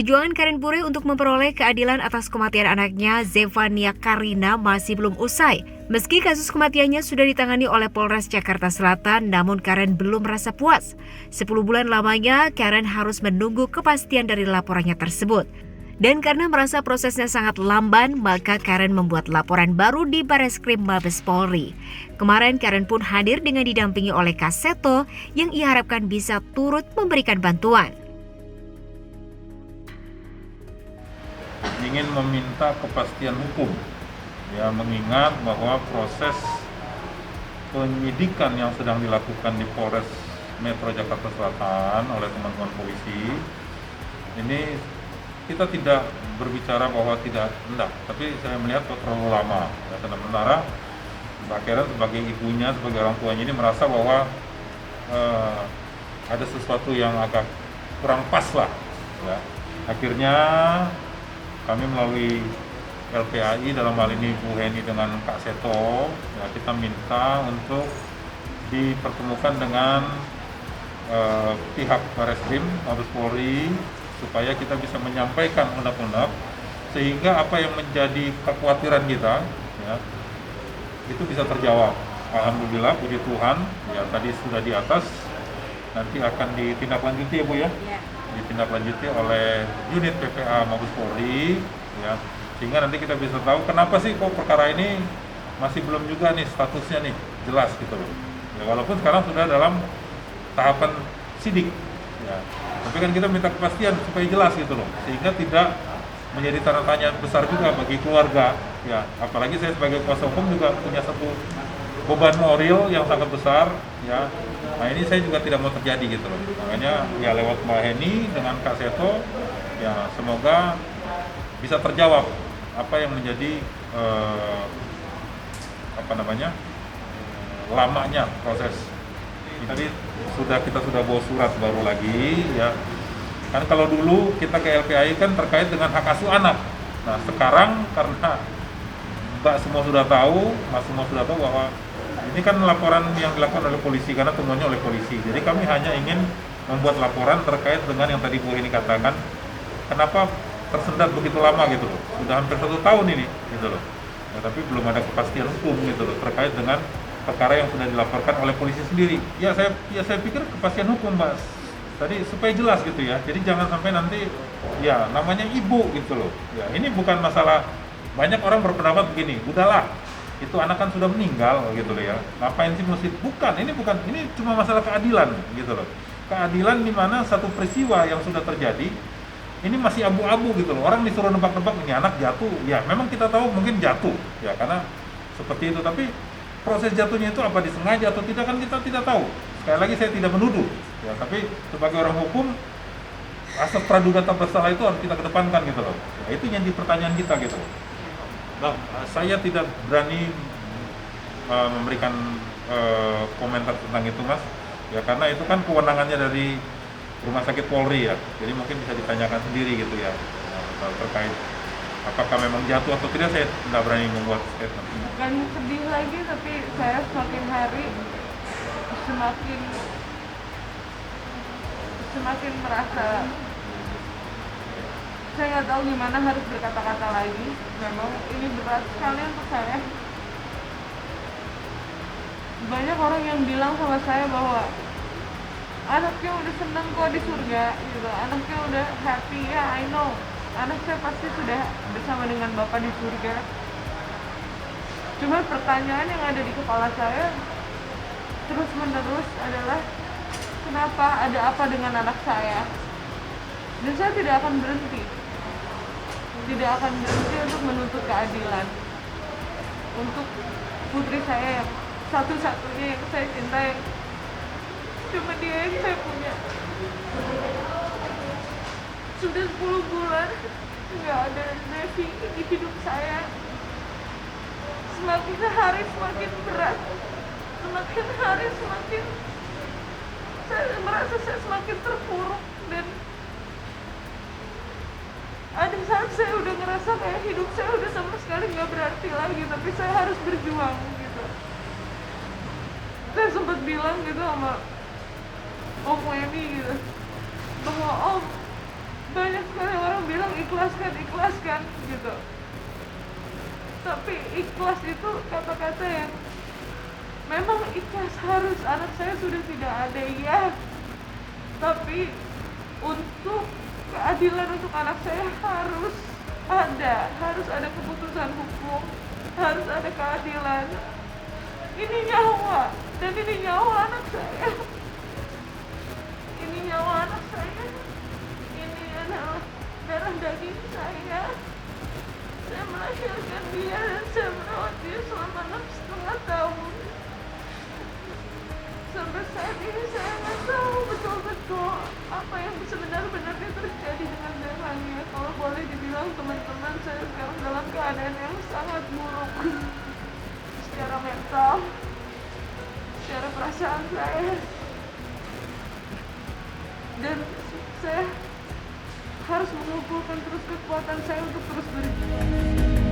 Perjuangan Karen Puri untuk memperoleh keadilan atas kematian anaknya, Zevania Karina, masih belum usai. Meski kasus kematiannya sudah ditangani oleh Polres Jakarta Selatan, namun Karen belum merasa puas. 10 bulan lamanya, Karen harus menunggu kepastian dari laporannya tersebut. Dan karena merasa prosesnya sangat lamban, maka Karen membuat laporan baru di Bareskrim Mabes Polri. Kemarin Karen pun hadir dengan didampingi oleh Kak Seto yang ia harapkan bisa turut memberikan bantuan. Ingin meminta kepastian hukum, ya, mengingat bahwa proses penyidikan yang sedang dilakukan di Polres Metro Jakarta Selatan oleh teman-teman polisi ini kita tidak berbicara bahwa tidak hendak, tapi saya melihat terlalu lama. Ya, sementara Mbak Karen sebagai ibunya, sebagai orang tuanya ini merasa bahwa ada sesuatu yang agak kurang pas lah. Ya. Akhirnya kami melalui LPAI, dalam hal ini Bu Heni dengan Kak Seto, ya, kita minta untuk dipertemukan dengan pihak Bareskrim Mabes Polri supaya kita bisa menyampaikan unek-unek sehingga apa yang menjadi kekhawatiran kita, ya, itu bisa terjawab. Alhamdulillah, puji Tuhan, ya, tadi sudah di atas, nanti akan ditindaklanjuti ya Bu ya. Ditindaklanjuti oleh unit PPA Mabes Polri, ya, sehingga nanti kita bisa tahu kenapa sih kok perkara ini masih belum juga nih statusnya nih jelas gitu loh. Ya, walaupun sekarang sudah dalam tahapan sidik, ya, tapi kan kita minta kepastian supaya jelas gitu loh, sehingga tidak menjadi tanda tanya besar juga bagi keluarga, ya, apalagi saya sebagai kuasa hukum juga punya satu beban moral yang sangat besar, ya. Nah ini saya juga tidak mau terjadi gitu loh. Makanya ya lewat Mbak Heni dengan Kak Seto, ya semoga bisa terjawab apa yang menjadi lamanya proses. Tadi kita sudah bawa surat baru lagi, ya. Kan kalau dulu kita ke LPAI kan terkait dengan hak asuh anak. Nah sekarang karena Mbak semua sudah tahu, Mas semua sudah tahu bahwa ini kan laporan yang dilakukan oleh polisi karena temuannya oleh polisi. Jadi kami hanya ingin membuat laporan terkait dengan yang tadi Bu ini katakan, kenapa tersendat begitu lama gitu loh. Sudah hampir 1 tahun ini gitu loh. Ya, tapi belum ada kepastian hukum gitu loh terkait dengan perkara yang sudah dilaporkan oleh polisi sendiri. Ya saya pikir kepastian hukum, Mbak. Tadi supaya jelas gitu ya. Jadi jangan sampai nanti ya namanya ibu gitu loh. Ya, ini bukan masalah, banyak orang berpendapat begini, udahlah itu anak kan sudah meninggal gitu loh ya, ngapain sih mesti, ini cuma masalah keadilan gitu loh, keadilan di mana satu peristiwa yang sudah terjadi ini masih abu-abu gitu loh, orang disuruh nebak-nebak ini anak jatuh, ya memang kita tahu mungkin jatuh ya karena seperti itu, tapi proses jatuhnya itu apa disengaja atau tidak kan kita tidak tahu. Sekali lagi saya tidak menuduh ya, tapi sebagai orang hukum asas praduga tak bersalah itu harus kita kedepankan gitu loh. Ya, itu yang di pertanyaan kita gitu loh. Nah, saya tidak berani memberikan komentar tentang itu, Mas. Ya karena itu kan kewenangannya dari Rumah Sakit Polri ya. Jadi mungkin bisa ditanyakan sendiri gitu ya. Terkait apakah memang jatuh atau tidak, saya tidak berani membuat statement. Bukan sedih lagi, tapi saya semakin hari semakin merasa saya nggak tahu gimana harus berkata-kata lagi. Memang ini berat sekali untuk saya. Banyak orang yang bilang sama saya bahwa anaknya udah seneng kok di surga gitu, anaknya udah happy. Ya, I know, anak saya pasti sudah bersama dengan Bapak di surga. Cuma pertanyaan yang ada di kepala saya terus menerus adalah kenapa, ada apa dengan anak saya? Dan saya tidak akan berhenti untuk menuntut keadilan untuk putri saya yang satu-satunya yang saya cintai, cuma dia yang saya punya. Sudah 10 bulan nggak ada Devi di hidup saya. Semakin hari semakin berat, semakin hari semakin saya merasa saya semakin terpuruk. Dan ada saat saya udah ngerasa kayak hidup saya udah sama sekali nggak berarti lagi, tapi saya harus berjuang gitu. Saya sempat bilang gitu sama Om Weni gitu, bahwa Om, banyak sekali orang bilang ikhlaskan gitu, tapi ikhlas itu kata-kata yang memang ikhlas, harus anak saya sudah tidak ada ya, tapi untuk keadilan untuk anak saya harus ada keputusan hukum, harus ada keadilan. Ini nyawa, dan ini nyawa anak saya, ini nyawa anak saya, ini adalah darah daging saya melahirkan dia dan saya merawat dia selama 6,5 tahun. Sampai saat ini saya nggak tahu betul-betul apa yang sebenarnya terjadi dengan Zevania. Kalau boleh dibilang, teman-teman, saya sekarang dalam keadaan yang sangat buruk secara mental, secara perasaan saya, dan saya harus mengumpulkan terus kekuatan saya untuk terus berjuang.